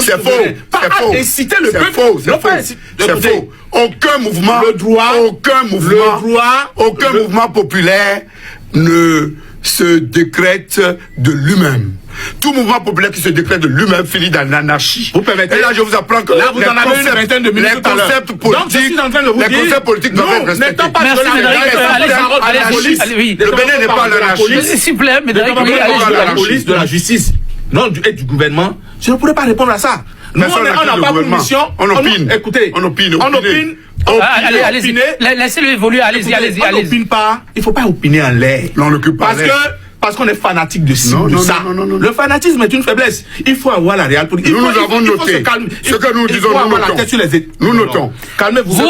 C'est faux. Inciter le peuple. C'est faux. Aucun mouvement populaire ne se décrète de lui-même. Tout mouvement populaire qui se décrète de lui-même finit dans l'anarchie. Vous permettez? Et là, je vous apprends que là, vous en avez une vingtaine de minutes. Les concepts politiques doivent être respectés. N'étant pas de l'anarchie. Le Bénin n'est pas l'anarchie. S'il vous plaît, de la police, de la justice, non, et du gouvernement. Je ne pourrais pas répondre à ça. Nous, on n'a pas pour mission. On opine. Écoutez, on opine. Allez-y. Laissez-le évoluer. Allez-y. On n'opine pas. Il ne faut pas opiner en l'air. On n'occupe pas. Parce qu'on est fanatique de ça. Non. Le fanatisme est une faiblesse. Il faut avoir la réelle politique. Nous avons noté. Ce que nous disons, nous notons. Calmez-vous.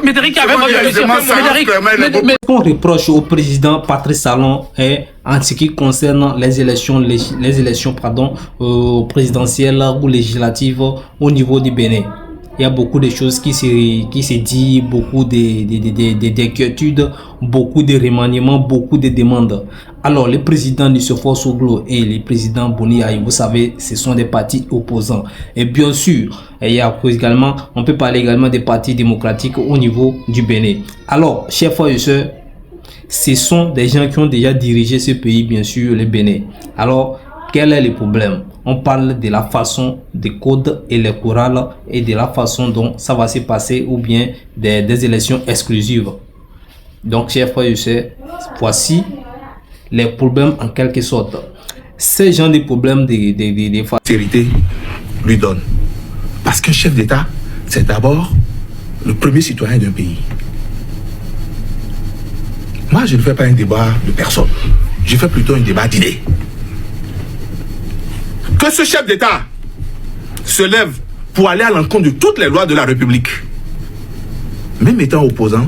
Médéric, Ce qu'on reproche au président Patrice Talon est en ce qui concerne les élections présidentielles ou législatives au niveau du Bénin. Il y a beaucoup de choses qui se disent, beaucoup d'inquiétudes, beaucoup de remaniements, beaucoup de demandes. Alors, le président Nissofo Soglo et le président Boni Aye, vous savez, ce sont des partis opposants. Et bien sûr, il y a également, on peut parler également des partis démocratiques au niveau du Bénin. Alors, chers frères et sœurs, ce sont des gens qui ont déjà dirigé ce pays, bien sûr, le Bénin. Alors, quel est le problème? On parle de la façon des codes électoraux et de la façon dont ça va se passer ou bien des élections exclusives. Donc, chers frères et sœurs, voici les problèmes en quelque sorte. Ces gens de problèmes de facilité lui donne. Parce qu'un chef d'État, c'est d'abord le premier citoyen d'un pays. Moi, je ne fais pas un débat de personne. Je fais plutôt un débat d'idées. Que ce chef d'État se lève pour aller à l'encontre de toutes les lois de la République. Même étant opposant,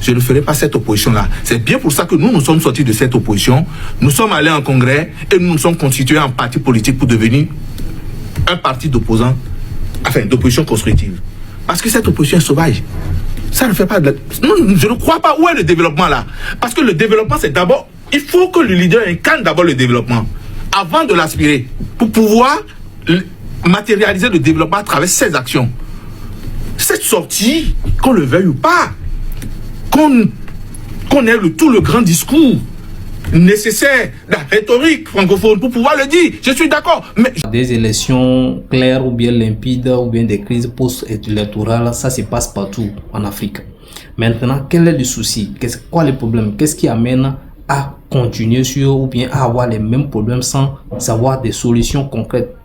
je ne ferai pas cette opposition-là. C'est bien pour ça que nous sommes sortis de cette opposition. Nous sommes allés en congrès et nous nous sommes constitués en parti politique pour devenir un parti d'opposants, enfin d'opposition constructive. Parce que cette opposition est sauvage. Ça ne fait pas de... Non, je ne crois pas. Où est le développement là? Parce que le développement, c'est d'abord... Il faut que le leader incarne d'abord le développement avant de l'aspirer, pour pouvoir matérialiser le développement à travers ses actions. Cette sortie, qu'on le veuille ou pas, qu'on ait tout le grand discours nécessaire, la rhétorique francophone pour pouvoir le dire, je suis d'accord. Mais des élections claires ou bien limpides ou bien des crises post-électorales, ça se passe partout en Afrique. Maintenant, quel est le souci? Quoi le problème? Qu'est-ce qui amène à continuer sur ou bien à avoir les mêmes problèmes sans avoir des solutions concrètes?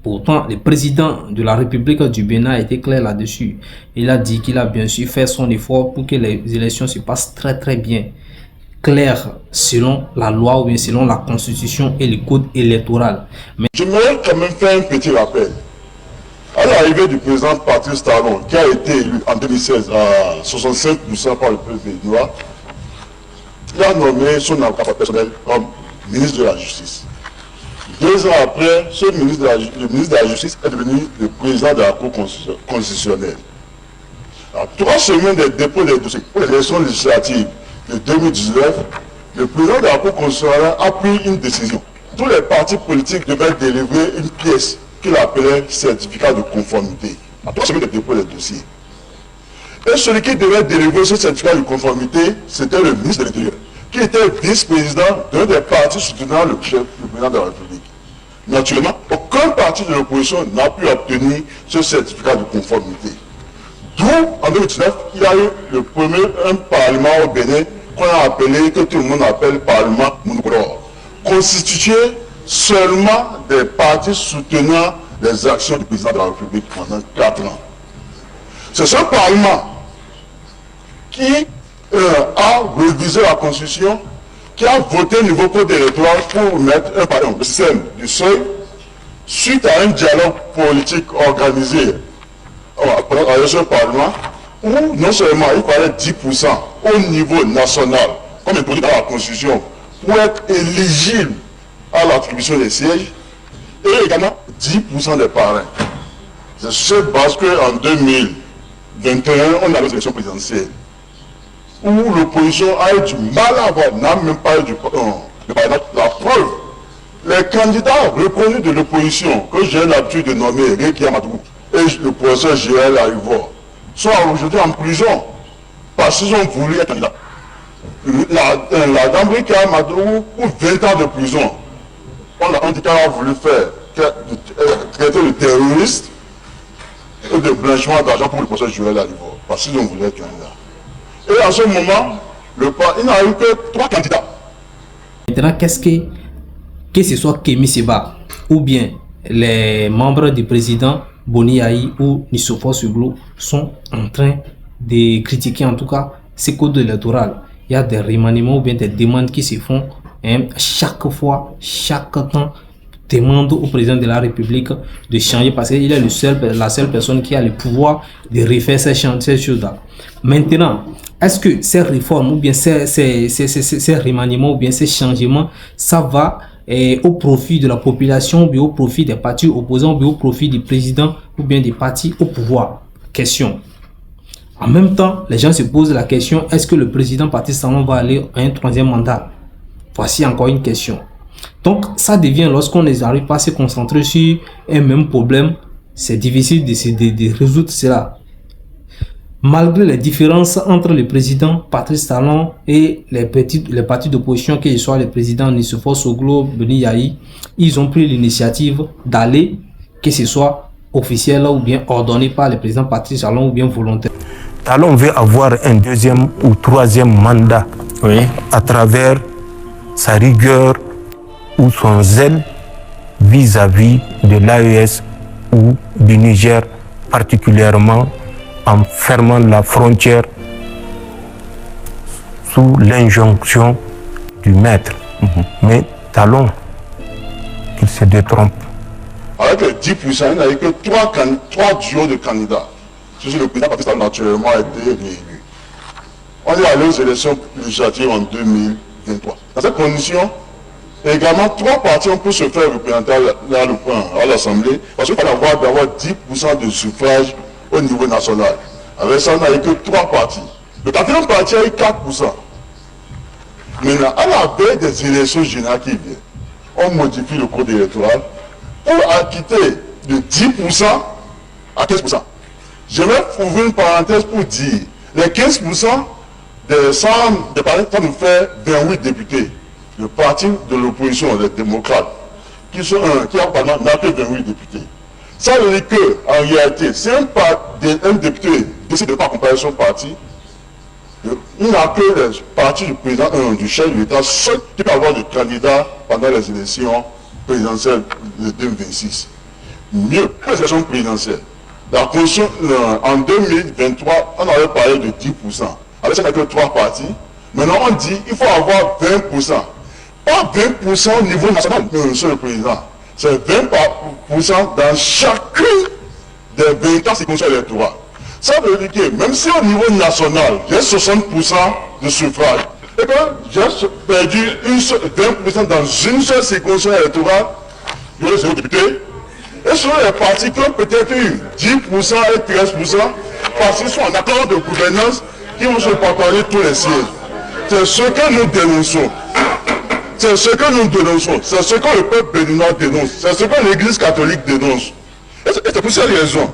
Pourtant, le président de la République du Bénin a été clair là-dessus. Il a dit qu'il a bien sûr fait son effort pour que les élections se passent très bien, clair selon la loi ou bien selon la constitution et le code électoral. Mais j'aimerais quand même faire un petit rappel. À l'arrivée du président Patrice Talon, qui a été élu en 2016 à 65% par le peuple béninois, il a nommé son avocat personnel comme ministre de la Justice. 2 ans après, le ministre de la Justice est devenu le président de la Cour constitutionnelle. À 3 semaines des dépôts des dossiers pour les élections législatives de 2019, le président de la Cour constitutionnelle a pris une décision. Tous les partis politiques devaient délivrer une pièce qu'il appelait certificat de conformité. À 3 semaines des dépôts des dossiers. Et celui qui devait délivrer ce certificat de conformité, c'était le ministre de l'Intérieur, qui était vice-président d'un des partis soutenant le président de la République. Naturellement, aucun parti de l'opposition n'a pu obtenir ce certificat de conformité. D'où, en 2019, il y a eu un parlement au Bénin qu'on a appelé, que tout le monde appelle Parlement Mounoukodor, constitué seulement des partis soutenant les actions du président de la République pendant 4 ans. C'est ce Parlement qui a révisé la Constitution, qui a voté le nouveau code électoral pour mettre un système du seuil suite à un dialogue politique organisé avec ce Parlement où non seulement il fallait 10% au niveau national, comme introduit dans la Constitution, pour être éligible à l'attribution des sièges, et également 10% des parrains. C'est sur cette base qu'en 2021, on a les élections présidentielles, où l'opposition a eu du mal à avoir, n'a même pas eu la preuve Les candidats reconnus de l'opposition, que j'ai l'habitude de nommer Rekia Madougou et le professeur Gérald Arivor, sont aujourd'hui en prison parce qu'ils ont voulu être candidats. La dame Rekia Madougou, pour 20 ans de prison, on dit qu'elle a voulu traiter de terroriste et de blanchiment d'argent pour le professeur Gérald Arivor, parce qu'ils ont voulu être candidats. Et en ce moment, il n'a eu que 3 candidats. Maintenant, que ce soit Kémy Séba ou bien les membres du président Boni Yayi ou Nissoufou Suglo sont en train de critiquer en tout cas ce code électoral. Il y a des remaniements ou bien des demandes qui se font chaque fois, chaque temps, demande au président de la République de changer parce qu'il est la seule personne qui a le pouvoir de refaire ces choses-là. Maintenant, est-ce que ces réformes ou bien ces remaniements ou bien ces changements, ça va au profit de la population ou bien au profit des partis opposants ou bien au profit du président ou bien des partis au pouvoir? Question. En même temps, les gens se posent la question, est-ce que le président Patrice Talon va aller à un 3e mandat? Voici encore une question. Donc, ça devient, lorsqu'on n'arrive pas à se concentrer sur un même problème, c'est difficile de résoudre cela. Malgré les différences entre le président Patrice Talon et les partis d'opposition, que ce soit le président Nissoufou Soglo, Boni Yayi, ils ont pris l'initiative d'aller, que ce soit officiel ou bien ordonné par le président Patrice Talon ou bien volontaire. Talon veut avoir un 2e ou 3e mandat à travers sa rigueur ou son zèle vis-à-vis de l'AES ou du Niger, particulièrement en fermant la frontière sous l'injonction du maître. Mais Talon, il se détrompe. Avec les 10%, il n'y avait que 3 duos de candidats. Le président Patrice Talon naturellement a été réélu. On est allé aux élections législatives en 2023. Dans cette condition, également, 3 partis ont pu se faire représenter à l'Assemblée parce qu'il fallait avoir 10% de suffrage au niveau national. Avec ça, on n'a eu que 3 partis. Le 4e parti a eu 4%. Maintenant, à la veille des élections générales qui viennent, on modifie le code électoral pour acquitter de 10% à 15%. Je vais ouvrir une parenthèse pour dire les 15% des partis vont nous faire 28 députés. Le parti de l'opposition, les démocrates, qui n'a que 28 députés. Ça veut dire qu'en réalité, si un député décide de ne pas accompagner son parti, il n'a que le parti du président, du chef de l'État, seul qui peut avoir des candidats pendant les élections présidentielles de 2026. Mieux que les élections présidentielles. La Constitution, en 2023, on avait parlé de 10%. Avec ça, il n'y a que 3 partis. Maintenant, on dit qu'il faut avoir 20%. Pas 20% au niveau national, monsieur le président. C'est 20% dans chacune des 24 circonscriptions électorales. Ça veut dire que même si au niveau national, j'ai 60% de suffrage, et bien j'ai perdu 20% dans une seule circonscription électorale, je vais être député. Et sur les partis qui ont peut-être eu 10% et 13%, parce qu'ils sont en accord de gouvernance, qui vont se partager tous les sièges. C'est ce que nous dénonçons. C'est ce que nous dénonçons. C'est ce que le peuple béninois dénonce. C'est ce que l'Église catholique dénonce. Et c'est pour cette raison.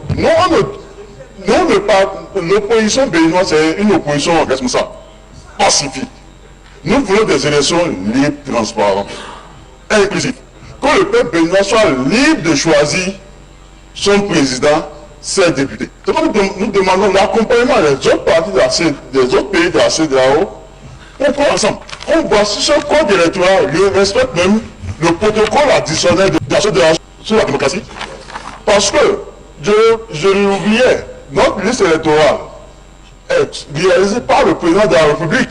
L'opposition béninoise, c'est une opposition responsable, pacifique. Nous voulons des élections libres, transparentes, inclusives. Que le peuple béninois soit libre de choisir son président, ses députés. C'est pourquoi nous demandons l'accompagnement des autres partis des autres pays de la CEDEAO pour prendre ensemble. On voit si ce code électoral respecte même le protocole additionnel de la CEDEAO sur la démocratie. Parce que, je l'oubliais, notre liste électorale est réalisée par le président de la République.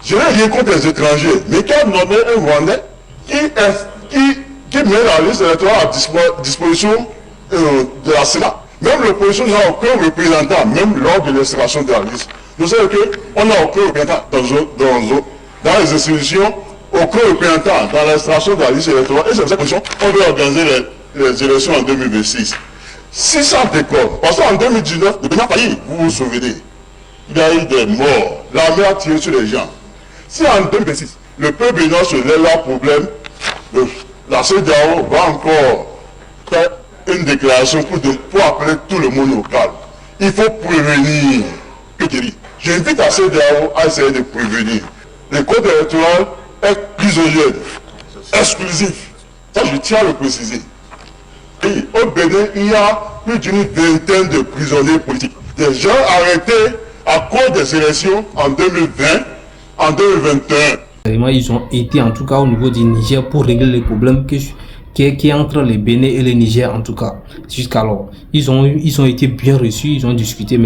Je n'ai rien contre les étrangers, mais qui a nommé un Rwandais qui met la liste électorale à disposition de la Sénat. Même l'opposition n'a aucun représentant, même lors de l'installation de la liste. Nous savons qu'on n'a aucun représentant dans les institutions, aucun représentant dans l'installation de la liste électorale. Et c'est dans cette condition qu'on veut organiser les élections en 2026. Si ça décolle, parce qu'en 2019, le Bénin a failli, vous vous souvenez, il y a eu des morts, l'armée a tiré sur les gens. Si en 2026, le peuple béninois se lève leur problème, la CEDEAO va encore faire une déclaration pour appeler tout le monde au calme. Il faut prévenir. J'invite la CEDEAO à essayer de prévenir. Le code électoral est prisonnier, exclusif. Ça, je tiens à le préciser. Et au Bénin, il y a plus d'une vingtaine de prisonniers politiques. Des gens arrêtés à cause des élections en 2020, en 2021. Ils ont été en tout cas au niveau du Niger pour régler les problèmes qui est entre le Bénin et le Niger en tout cas. Jusqu'alors, ils ont été bien reçus, ils ont discuté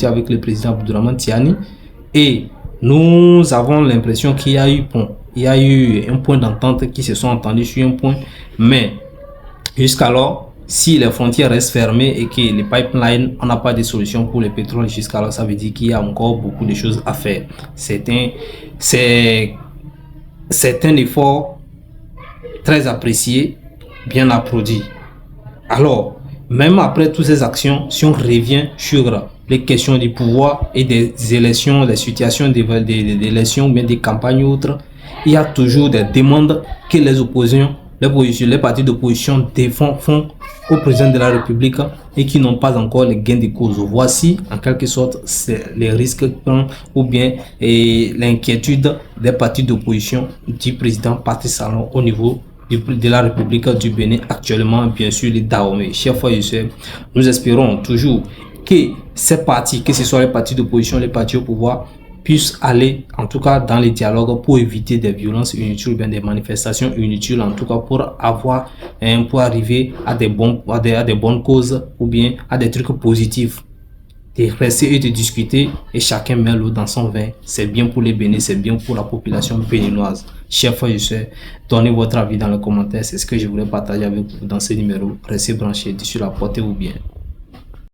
avec le président Abdourahmane Tiani. Et nous avons l'impression qu'il y a eu un point d'entente qui se sont entendus sur un point. Mais jusqu'alors, si les frontières restent fermées et que les pipelines, on n'a pas de solution pour le pétrole jusqu'alors, ça veut dire qu'il y a encore beaucoup de choses à faire. C'est un effort très apprécié, bien applaudi. Alors, même après toutes ces actions, si on revient sur les questions du pouvoir et des élections, des situations d'élections, bien des campagnes ou autres, il y a toujours des demandes que les oppositions, les partis d'opposition font au président de la République et qui n'ont pas encore les gains de cause. Voici en quelque sorte les risques ou bien l'inquiétude des partis d'opposition du président Patrice Talon au niveau de la République du Bénin actuellement, bien sûr les Dahomey. Chers frères et sœurs, nous espérons toujours que ces partis, que ce soit les partis d'opposition, les partis au pouvoir, puissent aller en tout cas dans les dialogues pour éviter des violences inutiles ou bien des manifestations inutiles, en tout cas pour arriver à des bonnes causes ou bien à des trucs positifs. De rester et de discuter et chacun met l'eau dans son vin. C'est bien pour les Bénins, c'est bien pour la population béninoise. Chers frères et sœurs, donnez votre avis dans les commentaires. C'est ce que je voulais partager avec vous dans ce numéro. Restez branchés, sur la portez-vous bien.